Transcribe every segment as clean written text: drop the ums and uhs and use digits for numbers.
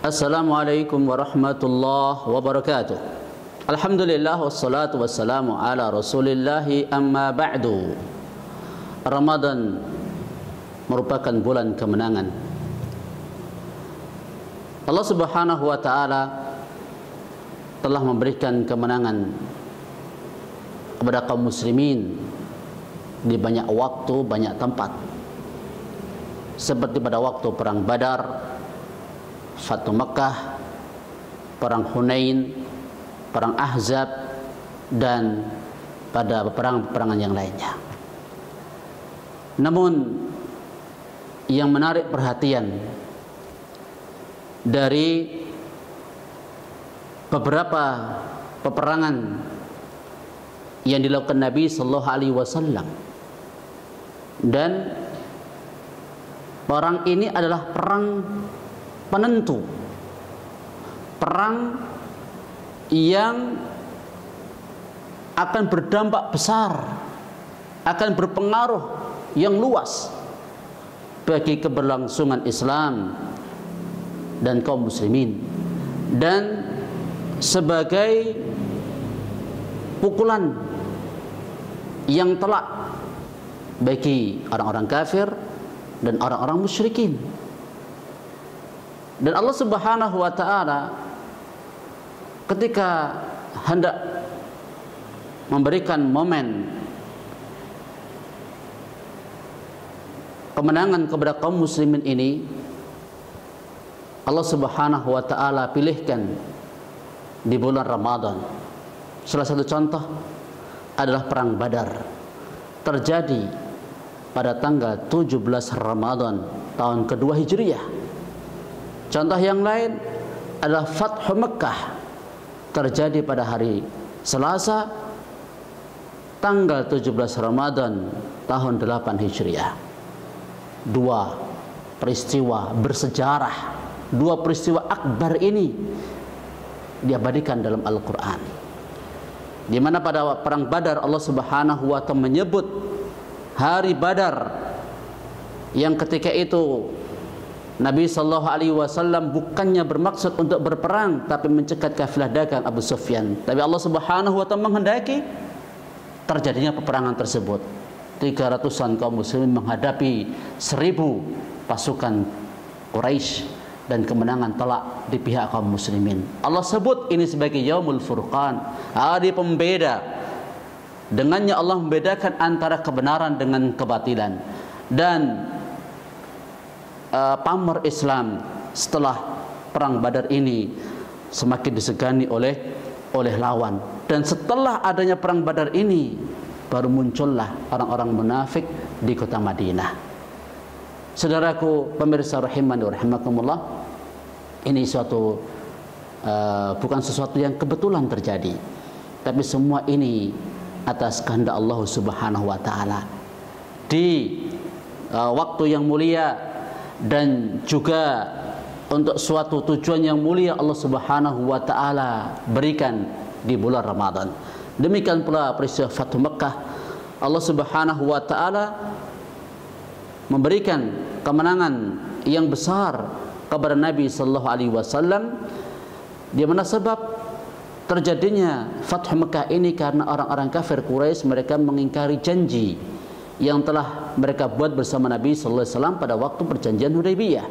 Assalamualaikum warahmatullahi wabarakatuh. Alhamdulillah wassalatu wassalamu ala rasulillahi amma ba'du. Ramadan merupakan bulan kemenangan. Allah Subhanahu wa ta'ala telah memberikan kemenangan kepada kaum muslimin di banyak waktu, banyak tempat. Seperti pada waktu perang Badar, Fatu Makkah, perang Hunain, perang Ahzab, dan pada peperangan yang lainnya. Namun yang menarik perhatian dari beberapa peperangan yang dilakukan Nabi sallallahu alaihi wasallam, dan perang ini adalah perang penentu, perang yang akan berdampak besar, akan berpengaruh yang luas bagi keberlangsungan Islam dan kaum muslimin, dan sebagai pukulan yang telak bagi orang-orang kafir dan orang-orang musyrikin. Dan Allah Subhanahu wa ta'ala ketika hendak memberikan momen kemenangan kepada kaum muslimin ini, Allah Subhanahu wa ta'ala pilihkan di bulan Ramadan. Salah satu contoh adalah perang Badar, terjadi pada tanggal 17 Ramadan tahun kedua Hijriyah. Contoh yang lain adalah Fathu Makkah, terjadi pada hari Selasa tanggal 17 Ramadan tahun 8 Hijriah. Dua peristiwa bersejarah, dua peristiwa akbar ini diabadikan dalam Al-Quran, di mana pada perang Badar Allah Subhanahu wa ta'ala menyebut hari Badar, yang ketika itu Nabi sallallahu alaihi wasallam bukannya bermaksud untuk berperang, tapi mencegat kafilah dagang Abu Sufyan. Tapi Allah Subhanahu wa ta'ala menghendaki terjadinya peperangan tersebut. 300-an kaum muslimin menghadapi 1000 pasukan Quraisy, dan kemenangan telak di pihak kaum muslimin. Allah sebut ini sebagai Yaumul Furqan, hari pembeda. Dengannya Allah membedakan antara kebenaran dengan kebatilan, dan pamor Islam setelah perang Badar ini semakin disegani oleh lawan. Dan setelah adanya perang Badar ini baru muncullah orang-orang munafik di kota Madinah. Saudaraku pemirsa rahimani wa rahimakumullah, ini bukan sesuatu yang kebetulan terjadi, tapi semua ini atas kehendak Allah Subhanahu wa ta'ala di waktu yang mulia, dan juga untuk suatu tujuan yang mulia Allah Subhanahu wa ta'ala berikan di bulan Ramadan. Demikian pula peristiwa Fathu Makkah, Allah Subhanahu wa ta'ala memberikan kemenangan yang besar kepada Nabi sallallahu alaihi wasallam, di mana sebab terjadinya Fathu Makkah ini karena orang-orang kafir Quraisy mereka mengingkari janji yang telah mereka buat bersama Nabi sallallahu alaihi wasallam pada waktu perjanjian Hudaybiyah.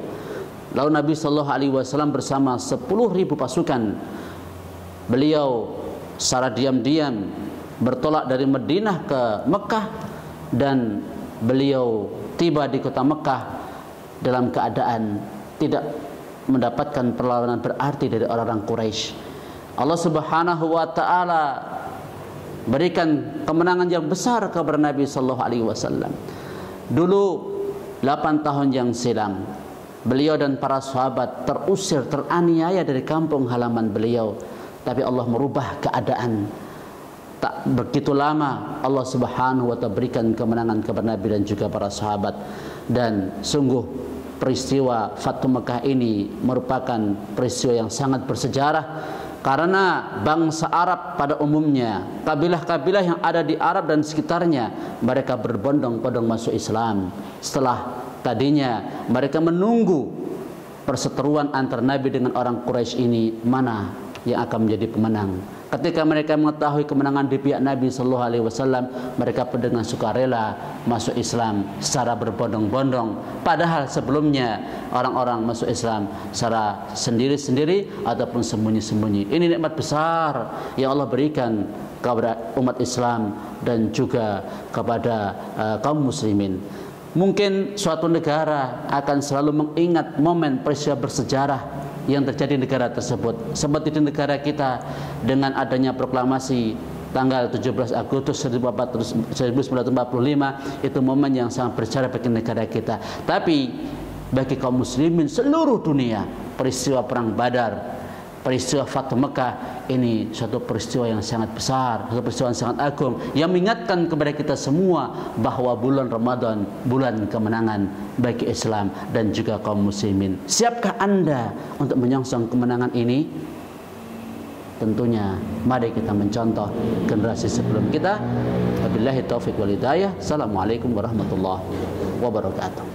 Lalu Nabi sallallahu alaihi wasallam bersama 10.000 pasukan, beliau secara diam-diam bertolak dari Madinah ke Mekah, dan beliau tiba di kota Mekah dalam keadaan tidak mendapatkan perlawanan berarti dari orang-orang Quraisy. Allah Subhanahu wa ta'ala berikan kemenangan yang besar kepada Nabi sallallahu alaihi wasallam. Dulu 8 tahun yang silam, beliau dan para sahabat terusir, teraniaya dari kampung halaman beliau, tapi Allah merubah keadaan. Tak begitu lama Allah Subhanahu wa ta'ala berikan kemenangan kepada Nabi dan juga para sahabat. Dan sungguh peristiwa Fathu Makkah ini merupakan peristiwa yang sangat bersejarah, karena bangsa Arab pada umumnya, kabilah-kabilah yang ada di Arab dan sekitarnya, mereka berbondong-bondong masuk Islam. Setelah tadinya mereka menunggu perseteruan antara Nabi dengan orang Quraisy ini, mana yang akan menjadi pemenang. Ketika mereka mengetahui kemenangan di pihak Nabi Sallallahu Alaihi Wasallam, mereka pun dengan sukarela masuk Islam secara berbondong-bondong. Padahal sebelumnya orang-orang masuk Islam secara sendiri-sendiri ataupun sembunyi-sembunyi. Ini nikmat besar yang Allah berikan kepada umat Islam dan juga kepada kaum muslimin. Mungkin suatu negara akan selalu mengingat momen peristiwa bersejarah yang terjadi di negara tersebut. Seperti di negara kita dengan adanya proklamasi tanggal 17 Agustus 1945, itu momen yang sangat bersejarah bagi negara kita. Tapi bagi kaum muslimin seluruh dunia, peristiwa perang Badar, peristiwa Fathu Mekah, ini suatu peristiwa yang sangat besar, suatu peristiwa yang sangat agung, yang mengingatkan kepada kita semua bahwa bulan Ramadan bulan kemenangan bagi Islam dan juga kaum muslimin. Siapkah Anda untuk menyongsong kemenangan ini? Tentunya mari kita mencontoh generasi sebelum kita. Wabillahi taufiq wal hidayah. Assalamualaikum warahmatullahi wabarakatuh.